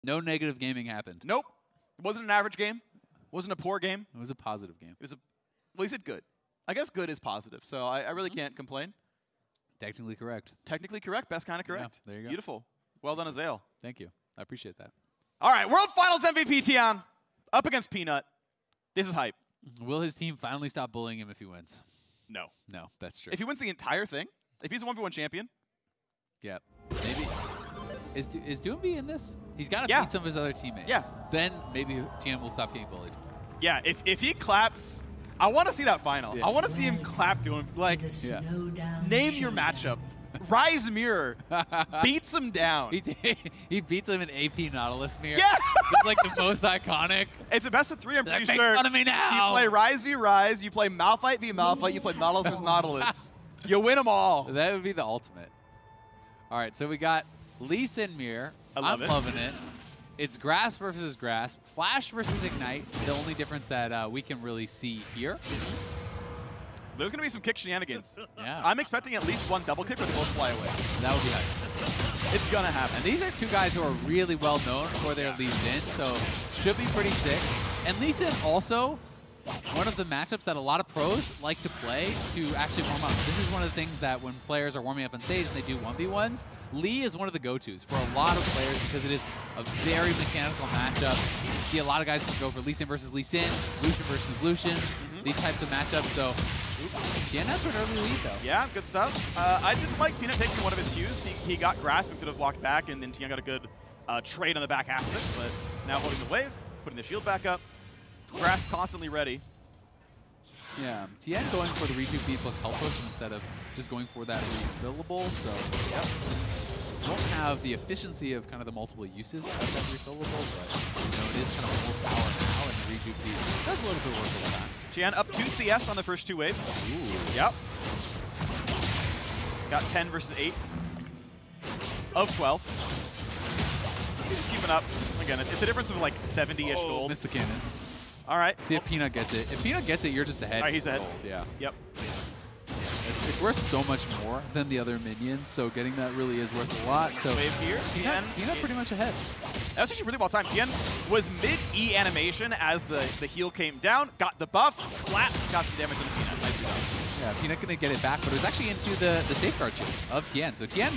No negative gaming happened. Nope. It wasn't an average game. It wasn't a poor game. It was a positive game. It was a, well, he said good. I guess good is positive, so I really can't complain. Technically correct. Technically correct. Best kind of correct. Yeah, there you go. Beautiful. Well done, Azael. Thank you. I appreciate that. All right, World Finals MVP Tian up against Peanut. This is hype. Will his team finally stop bullying him if he wins? No. No, that's true. If he wins the entire thing, if he's a 1v1 champion. Yeah. Maybe. Is Doomby in this? He's got to Yeah. beat some of his other teammates. Yeah. Then maybe Tian will stop getting bullied. Yeah, if he claps, I want to see that final. Yeah. I want to see him clap to him. Like, Yeah. name your matchup. Rise Mirror beats him down. He beats him in AP Nautilus Mirror. Yeah! It's like the most iconic. It's a best of 3, I'm Like, pretty make sure. fun of me now. You play Rise v Rise, you play Malphite v Malphite, you play Nautilus vs Nautilus. You win them all. That would be the ultimate. All right, so we got Lee Sin Mirror. I love I'm it. loving it. It's Grasp versus Grasp, Flash versus Ignite. The only difference that we can really see here. There's going to be some kick shenanigans. Yeah. I'm expecting at least one double kick or they both fly away. That would be hype. It's going to happen. And these are two guys who are really well known for their Lee Sin, so should be pretty sick. And Lee Sin also one of the matchups that a lot of pros like to play to actually warm up. This is one of the things that when players are warming up on stage and they do 1v1s, Lee is one of the go-tos for a lot of players because it is a very mechanical matchup. You see a lot of guys go for Lee Sin versus Lee Sin, Lucian versus Lucian, these types of matchups. So Tian has an early lead though. Yeah, good stuff. I didn't like Peanut taking one of his cues. He got Grasp and could have walked back, and then Tian got a good trade on the back half of it. But now holding the wave, putting the shield back up. Grasp constantly ready. Yeah, Tian going for the Rejuve B plus health potion instead of just going for that refillable, so won't have the efficiency of kind of the multiple uses of that refillable, but you know, it is kind of more power now, and the Rejuve B does a little bit of work over time. Tian up 2 CS on the first 2 waves. Ooh. Yep. Got 10 versus 8 of 12. He's just keeping up. Again, it's a difference of like 70-ish gold. Missed the cannon. All right. See if Peanut gets it. If Peanut gets it, you're just ahead. All right, he's ahead. Gold. Yeah. Yep. It's worth so much more than the other minions, so getting that really is worth a lot. So Wave here. Peanut pretty much ahead. That was actually really well timed. Tian was mid-E animation as the heal came down, got the buff, slapped, got some damage on the Peanut. Nicely done. Yeah, Peanut gonna get it back, but it was actually into the safeguard shield of Tian. So Tian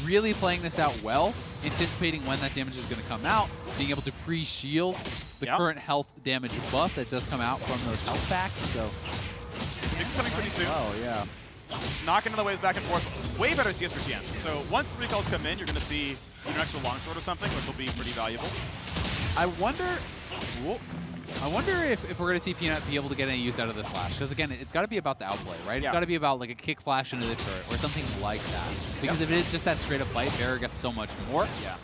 really playing this out well, anticipating when that damage is gonna come out, being able to pre-shield the current health damage buff that does come out from those health packs. So It's coming pretty soon. oh yeah. Knocking the waves back and forth. Way better CS for Tian. So once the recalls come in, you're going to see an extra longsword or something, which will be pretty valuable. I wonder if we're going to see Peanut be able to get any use out of the flash. Because again, it's got to be about the outplay, right? Yeah. It's got to be about like a kick flash into the turret or something like that. Because if it is just that straight up fight, Barrier gets so much more. Yeah.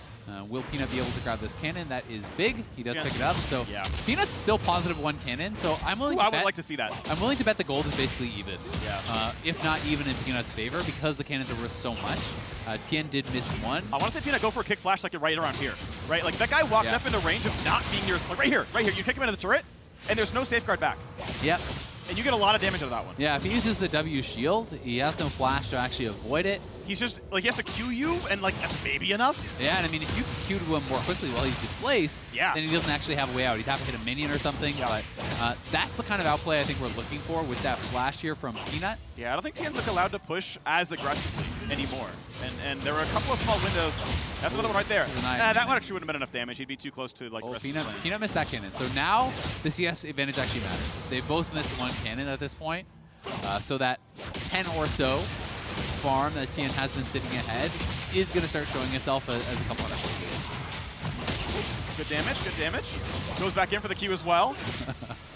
Will Peanut be able to grab this cannon? That is big. He does pick it up. So Yeah. Peanut's still positive 1 cannon. So I'm willing to I bet, would like to see that. I'm willing to bet the gold is basically even. Yeah. If not even in Peanut's favor because the cannons are worth so much. Tian did miss 1. I want to see Peanut go for a kick flash like right around here, right? Like that guy walked up into range of not being near, like right here. You kick him into the turret, and there's no safeguard back. Yep. And you get a lot of damage out of that one. Yeah, if he uses the W shield, he has no flash to actually avoid it. He's just, like, he has to Q you, and, like, that's maybe enough. Yeah, and I mean, if you Q to him more quickly while he's displaced, then he doesn't actually have a way out. He'd have to hit a minion or something, but that's the kind of outplay I think we're looking for with that flash here from Peanut. Yeah, I don't think Tian's like allowed to push as aggressively anymore. And there were a couple of small windows. That's another one right there. That one actually wouldn't have been enough damage. He'd be too close to, like, Peanut missed that cannon. So now the CS advantage actually matters. They both missed 1 cannon at this point. So that 10 or so farm that Tian has been sitting ahead is going to start showing itself as a couple of Good damage. Goes back in for the Q as well.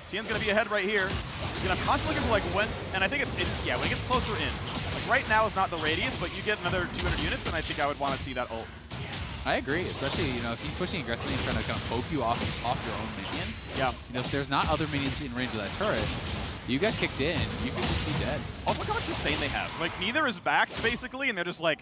Tian's going to be ahead right here. He's going to constantly looking for like when, and I think it's when it gets closer in. Like right now is not the radius, but you get another 200 units, and I think I would want to see that ult. I agree, especially, you know, if he's pushing aggressively and trying to kind of poke you off your own minions. Yeah. You know, if there's not other minions in range of that turret, you get kicked in, you could just be dead. Also, look how much sustain they have. Like, neither is backed, basically, and they're just, like,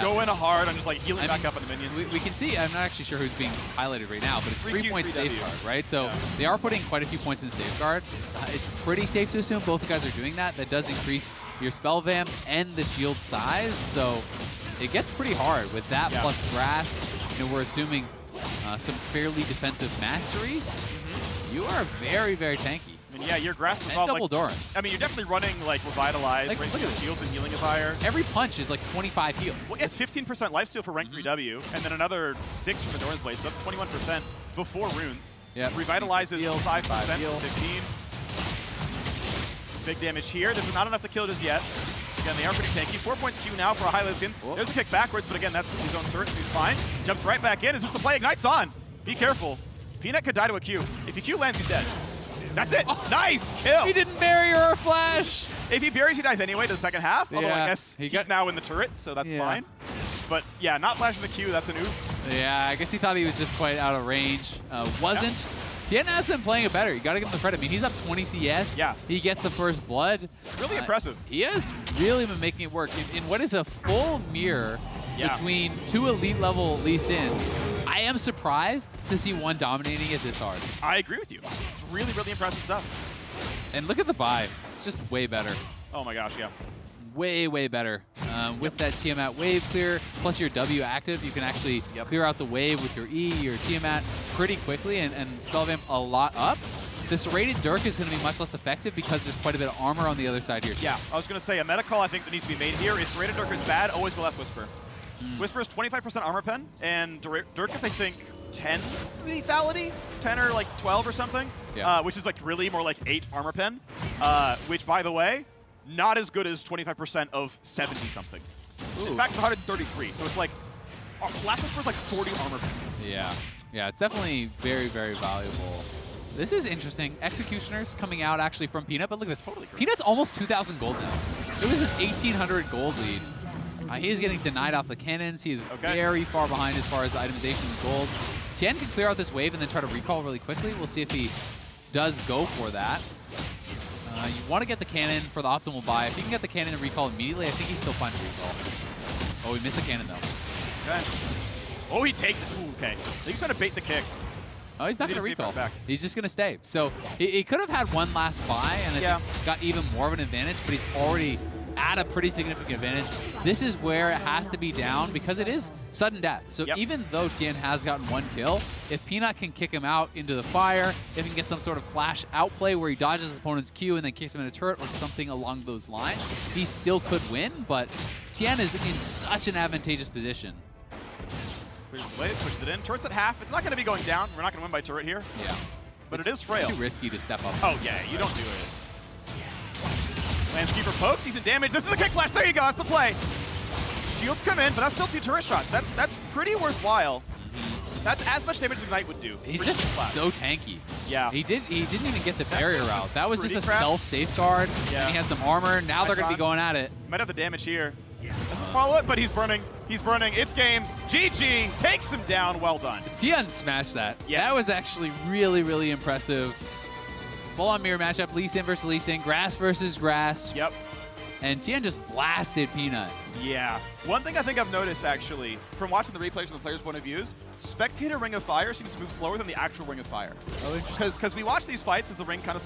going hard and just, like, healing back up on the minions. We can see, I'm not actually sure who's being highlighted right now, but it's 3-point safeguard, right? So they are putting quite a few points in safeguard. It's pretty safe to assume both the guys are doing that. That does increase your spell vamp and the shield size, so it gets pretty hard with that plus grasp. You know, we're assuming some fairly defensive masteries, you are very, very tanky. I mean, yeah, your grasp is And all double like, Dorans. I mean, you're definitely running like Revitalize, Like, raising look at your this. shields and healing is higher. Every punch is like 25 heal. Well, it's 15% lifesteal for rank 3W, and then another 6 from the Doran's Blade, so that's 21% before runes. Yep. Revitalize is Heal, 5% five heal. 15. Big damage here. This is not enough to kill just yet. Again, they are pretty tanky. 4 points Q now for a high lives in. Whoa. There's a kick backwards, but again, that's his own turret, so he's fine. Jumps right back in. Is this the play? Ignites on. Be careful. Peanut could die to a Q. If he Q lands, he's dead. That's it. Oh. Nice kill. He didn't bury or flash. If he buries, he dies anyway to the second half. Although Yeah, I guess he he's got- now in the turret, so that's Yeah. fine. But yeah, not flashing the Q, that's an oof. Yeah, I guess he thought he was just quite out of range. Wasn't. Tien has been playing it better. You got to give him the credit. I mean, he's up 20 CS. Yeah. He gets the first blood. Really impressive. He has really been making it work in what is a full mirror between two elite level Lee Sins. I am surprised to see one dominating it this hard. I agree with you. It's really, really impressive stuff. And look at the buy. It's just way better. Oh my gosh, yeah. Way, way better. With that Tiamat wave clear, plus your W active, you can actually clear out the wave with your E, your Tiamat pretty quickly and spell vamp a lot up. The Serrated Dirk is going to be much less effective because there's quite a bit of armor on the other side here. Yeah, I was going to say a meta call I think that needs to be made here is Serrated Dirk is bad, always go less Whisper. Whisper is 25% armor pen, and Dirk is, I think, 10 lethality? 10 or like 12 or something, which is like really more like 8 armor pen, which, by the way, not as good as 25% of 70-something. In fact, it's 133, so it's like, Last Whisper is like 40 armor pen. Yeah, yeah, it's definitely very, very valuable. This is interesting. Executioners coming out actually from Peanut, but look at this. Peanut's almost 2,000 gold now. It was an 1,800 gold lead. He's getting denied off the cannons. He is very far behind as far as the itemization of gold. Tien can clear out this wave and then try to recall really quickly. We'll see if he does go for that. You want to get the cannon for the optimal buy. If you can get the cannon and recall immediately, I think he's still fine to recall. Oh, he missed the cannon, though. Okay. Oh, he takes it. Ooh, okay. He's trying to bait the kick. Oh, he's not going to recall. Back. He's just going to stay. So he could have had one last buy and I think got even more of an advantage, but he's already at a pretty significant advantage. This is where it has to be down because it is sudden death. So even though Tien has gotten one kill, if Peanut can kick him out into the fire, if he can get some sort of flash outplay where he dodges his opponent's Q and then kicks him in a turret or something along those lines, he still could win, but Tien is in such an advantageous position. Clears the wave, pushes it in. Turret's at half. It's not going to be going down. We're not going to win by turret here. Yeah. But it is frail. Too risky to step up. Oh, yeah, you don't do it. Landskeeper pokes, decent damage. This is a kick flash. There you go. That's the play. Shields come in, but that's still 2 turret shots. That's pretty worthwhile. That's as much damage as Ignite would do. He's just so tanky. Yeah. He didn't even get the barrier out. That was just a crap. self-safeguard. Yeah. And he has some armor. Now they're going to be going at it. Might have the damage here. Doesn't follow it, but he's burning. He's burning. It's game. GG takes him down. Well done. Tien smashed that. Yeah. That was actually really, really impressive. Full-on mirror matchup. Lee Sin versus Lee Sin. Grass versus Grass. Yep. And Tien just blasted Peanut. Yeah. One thing I think I've noticed, actually, from watching the replays from the players' point of views, Spectator Ring of Fire seems to move slower than the actual Ring of Fire. Oh, interesting. Because we watch these fights as the ring kind of